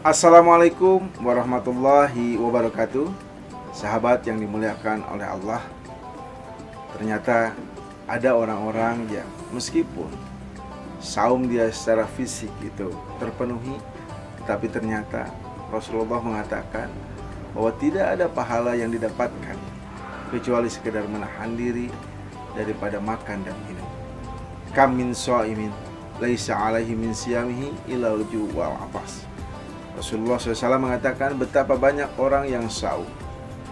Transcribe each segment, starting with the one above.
Assalamualaikum warahmatullahi wabarakatuh. Sahabat yang dimuliakan oleh Allah, ternyata ada orang-orang yang meskipun saum dia secara fisik itu terpenuhi, tapi ternyata Rasulullah mengatakan bahwa tidak ada pahala yang didapatkan kecuali sekedar menahan diri daripada makan dan minum. Kam min shaimin laisa alaihi min siyamihi illa al-ju' wal 'atas. Rasulullah SAW mengatakan betapa banyak orang yang saum,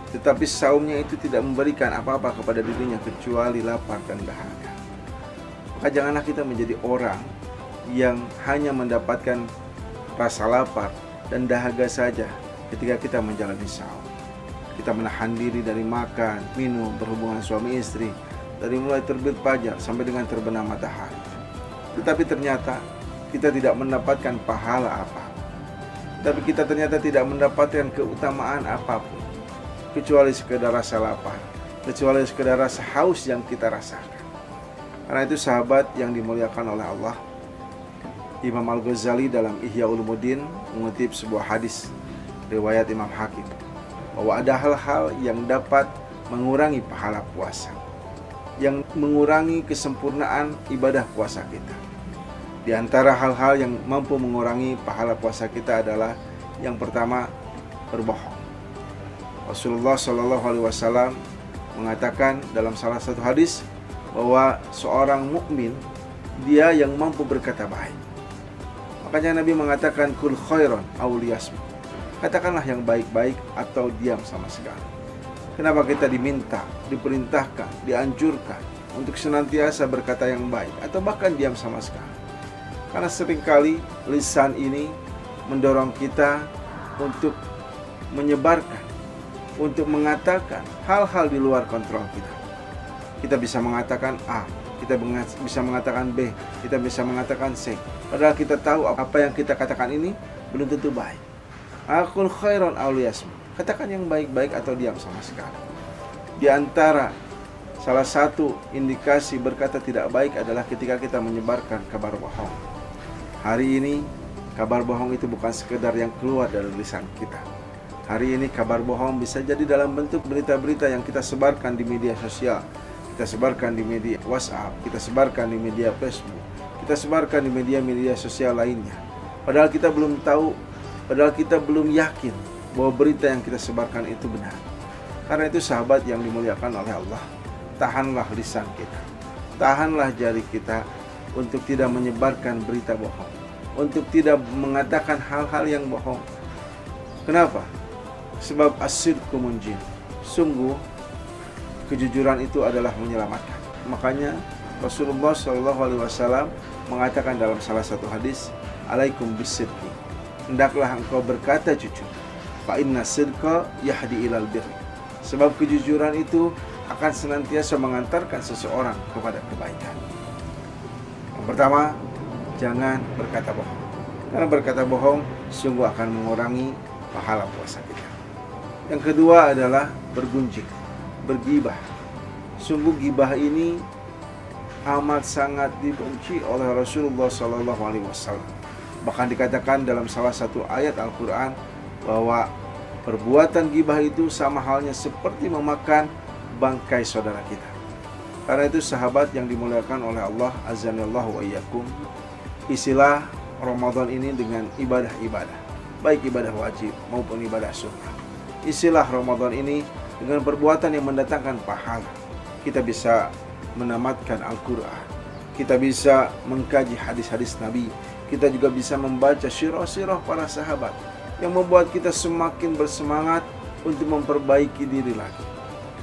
tetapi saumnya itu tidak memberikan apa-apa kepada dirinya kecuali lapar dan dahaga. Maka janganlah kita menjadi orang yang hanya mendapatkan rasa lapar dan dahaga saja ketika kita menjalani saum. Kita menahan diri dari makan, minum, berhubungan suami istri, dari mulai terbit fajar sampai dengan terbenam matahari. Tetapi ternyata kita tidak mendapatkan pahala apa. Tapi kita ternyata tidak mendapatkan keutamaan apapun kecuali sekedar rasa lapar, kecuali sekedar rasa haus yang kita rasakan. Karena itu sahabat yang dimuliakan oleh Allah, Imam Al-Ghazali dalam Ihya Ulumuddin mengutip sebuah hadis riwayat Imam Hakim bahwa ada hal-hal yang dapat mengurangi pahala puasa, yang mengurangi kesempurnaan ibadah puasa kita. Di antara hal-hal yang mampu mengurangi pahala puasa kita adalah yang pertama, berbohong. Rasulullah SAW mengatakan dalam salah satu hadis bahwa seorang mukmin dia yang mampu berkata baik. Makanya Nabi mengatakan kul khairan aw liyasmut. Katakanlah yang baik-baik atau diam sama sekali. Kenapa kita diminta, diperintahkan, dianjurkan untuk senantiasa berkata yang baik atau bahkan diam sama sekali? Karena seringkali lisan ini mendorong kita untuk menyebarkan, untuk mengatakan hal-hal di luar kontrol kita. Kita bisa mengatakan A, kita bisa mengatakan B, kita bisa mengatakan C. Padahal kita tahu apa yang kita katakan ini belum tentu baik. Aqul khairan aw liyasmut. Katakan yang baik-baik atau diam sama sekali. Di antara salah satu indikasi berkata tidak baik adalah ketika kita menyebarkan kabar bohong. Hari ini kabar bohong itu bukan sekedar yang keluar dari lisan kita. Hari ini kabar bohong bisa jadi dalam bentuk berita-berita yang kita sebarkan di media sosial, kita sebarkan di media WhatsApp, kita sebarkan di media Facebook, kita sebarkan di media-media sosial lainnya. Padahal kita belum tahu, padahal kita belum yakin bahwa berita yang kita sebarkan itu benar. Karena itu sahabat yang dimuliakan oleh Allah, tahanlah lisan kita, tahanlah jari kita untuk tidak menyebarkan berita bohong, untuk tidak mengatakan hal-hal yang bohong. Kenapa? Sebab as-sidqu munjin. Sungguh kejujuran itu adalah menyelamatkan. Makanya Rasulullah SAW mengatakan dalam salah satu hadis, alaikum bisidqi. Hendaklah engkau berkata jujur. Fa inna sidqa yahdi ilal birr. Sebab kejujuran itu akan senantiasa mengantarkan seseorang kepada kebaikan. Yang pertama, jangan berkata bohong. Karena berkata bohong sungguh akan mengurangi pahala puasa kita. Yang kedua adalah bergunjing, bergibah. Sungguh gibah ini amat sangat dibenci oleh Rasulullah SAW. Bahkan dikatakan dalam salah satu ayat Al-Quran bahwa perbuatan gibah itu sama halnya seperti memakan bangkai saudara kita. Karena itu sahabat yang dimuliakan oleh Allah, azanillahu wa iyyakum, isilah Ramadan ini dengan ibadah-ibadah, baik ibadah wajib maupun ibadah sunnah. Isilah Ramadan ini dengan perbuatan yang mendatangkan pahala. Kita bisa menamatkan Al-Quran, kita bisa mengkaji hadis-hadis Nabi, kita juga bisa membaca sirah-sirah para sahabat yang membuat kita semakin bersemangat untuk memperbaiki diri lagi.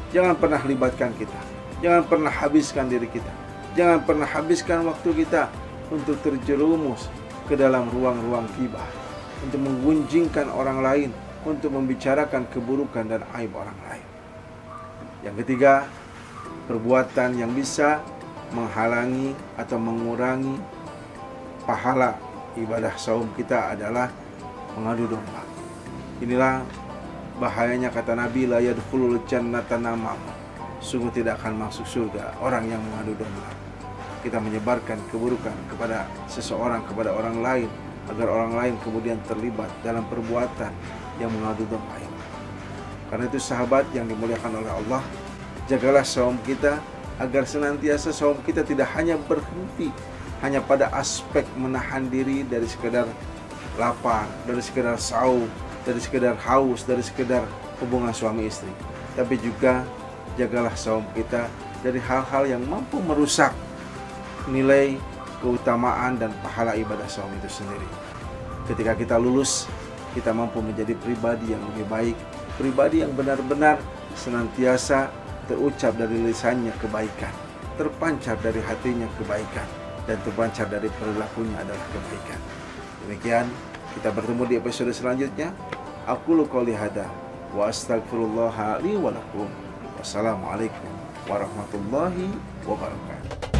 Jangan pernah libatkan kita, jangan pernah habiskan diri kita, jangan pernah habiskan waktu kita untuk terjerumus ke dalam ruang-ruang ghibah, untuk menggunjingkan orang lain, untuk membicarakan keburukan dan aib orang lain. Yang ketiga, perbuatan yang bisa menghalangi atau mengurangi pahala ibadah saum kita adalah mengadu domba. Inilah bahayanya kata Nabi, la yadkhulul jannata namam. Sungguh tidak akan masuk surga orang yang mengadu domba. Kita menyebarkan keburukan kepada seseorang, kepada orang lain, agar orang lain kemudian terlibat dalam perbuatan yang mengadu domba ini. Karena itu sahabat yang dimuliakan oleh Allah, jagalah saum kita agar senantiasa saum kita tidak hanya berhenti hanya pada aspek menahan diri dari sekedar lapar, dari sekedar saum, dari sekedar haus, dari sekedar hubungan suami istri, tapi juga jagalah saum kita dari hal-hal yang mampu merusak nilai, keutamaan, dan pahala ibadah saum itu sendiri. Ketika kita lulus, kita mampu menjadi pribadi yang lebih baik, pribadi yang benar-benar senantiasa terucap dari lisannya kebaikan, terpancar dari hatinya kebaikan, dan terpancar dari perilakunya adalah kebaikan. Demikian, kita bertemu di episode selanjutnya. Aqulu qouli hadza wa astaghfirullah li wa lakum. Wassalamualaikum warahmatullahi wabarakatuh.